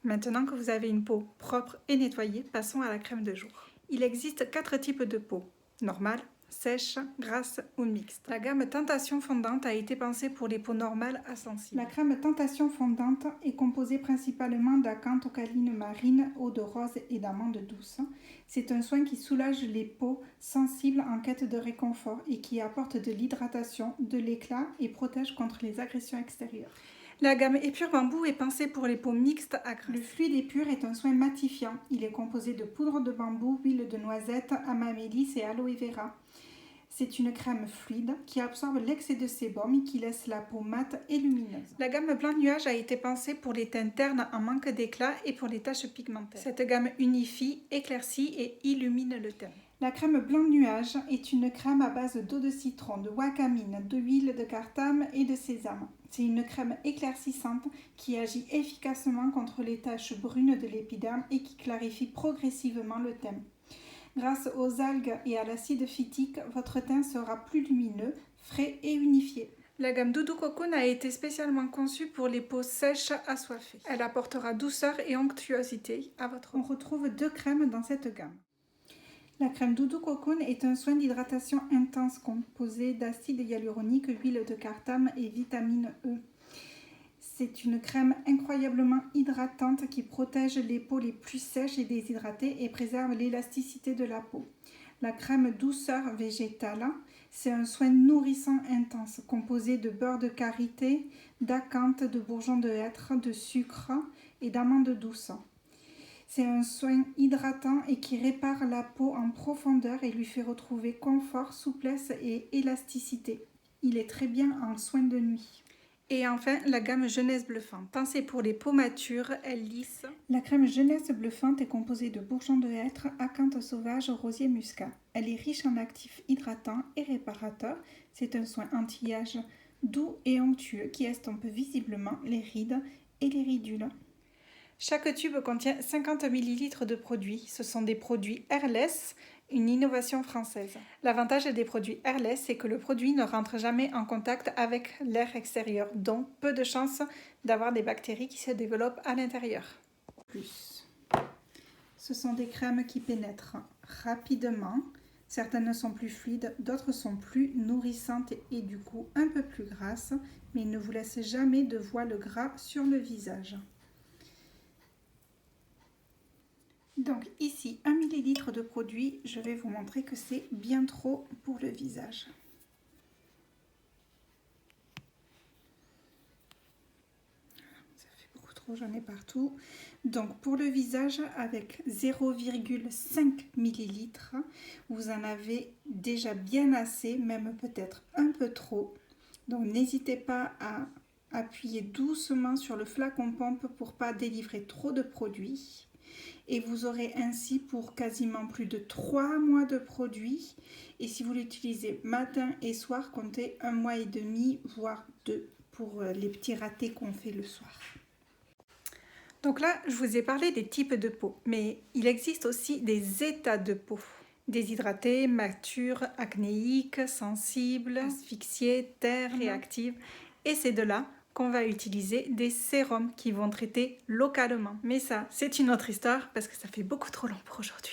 Maintenant que vous avez une peau propre et nettoyée, passons à la crème de jour. Il existe 4 types de peau: normale, sèche, grasse ou mixte. La gamme Tentation fondante a été pensée pour les peaux normales à sensibles. La crème Tentation fondante est composée principalement d'acanthocaline marine, eau de rose et d'amande douce. C'est un soin qui soulage les peaux sensibles en quête de réconfort et qui apporte de l'hydratation, de l'éclat et protège contre les agressions extérieures. La gamme Épure Bambou est pensée pour les peaux mixtes à grasse. Le fluide Épure est un soin matifiant. Il est composé de poudre de bambou, huile de noisette, amandelisse et aloe vera. C'est une crème fluide qui absorbe l'excès de sébum et qui laisse la peau mate et lumineuse. La gamme Blanc Nuage a été pensée pour les teintes ternes en manque d'éclat et pour les taches pigmentaires. Cette gamme unifie, éclaircit et illumine le teint. La crème Blanc Nuage est une crème à base d'eau de citron, de wacamine, d'huile de cartame et de sésame. C'est une crème éclaircissante qui agit efficacement contre les taches brunes de l'épiderme et qui clarifie progressivement le teint. Grâce aux algues et à l'acide phytique, votre teint sera plus lumineux, frais et unifié. La gamme Doudou Cocoon a été spécialement conçue pour les peaux sèches assoiffées. Elle apportera douceur et onctuosité à votre peau. On retrouve 2 crèmes dans cette gamme. La crème Doudou Cocoon est un soin d'hydratation intense composé d'acide hyaluronique, huile de cartame et vitamine E. C'est une crème incroyablement hydratante qui protège les peaux les plus sèches et déshydratées et préserve l'élasticité de la peau. La crème douceur végétale, c'est un soin nourrissant intense composé de beurre de karité, d'acanthe, de bourgeon de hêtre, de sucre et d'amandes douces. C'est un soin hydratant et qui répare la peau en profondeur et lui fait retrouver confort, souplesse et élasticité. Il est très bien en soin de nuit. Et enfin, la gamme Jeunesse Bluffante. Pensée pour les peaux matures, elle lisse. La crème Jeunesse Bluffante est composée de bourgeons de hêtre, acanthe sauvage, rosier muscat. Elle est riche en actifs hydratants et réparateurs. C'est un soin anti-âge doux et onctueux qui estompe visiblement les rides et les ridules. Chaque tube contient 50 ml de produits. Ce sont des produits Airless, une innovation française. L'avantage des produits Airless, c'est que le produit ne rentre jamais en contact avec l'air extérieur, donc peu de chances d'avoir des bactéries qui se développent à l'intérieur. Ce sont des crèmes qui pénètrent rapidement. Certaines sont plus fluides, d'autres sont plus nourrissantes et du coup un peu plus grasses, mais ne vous laissent jamais de voile gras sur le visage. Donc ici, 1 ml de produit, je vais vous montrer que c'est bien trop pour le visage. Ça fait beaucoup trop, j'en ai partout. Donc pour le visage, avec 0,5 ml, vous en avez déjà bien assez, même peut-être un peu trop. Donc n'hésitez pas à appuyer doucement sur le flacon pompe pour ne pas délivrer trop de produits. Et vous aurez ainsi pour quasiment plus de 3 mois de produit. Et si vous l'utilisez matin et soir, comptez 1 mois et demi, voire 2 pour les petits ratés qu'on fait le soir. Donc là, je vous ai parlé des types de peau, mais il existe aussi des états de peau. Déshydratée, mature, acnéique, sensible, asphyxiée, terre, réactive. Et c'est de là qu'on va utiliser des sérums qui vont traiter localement. Mais ça, c'est une autre histoire parce que ça fait beaucoup trop long pour aujourd'hui.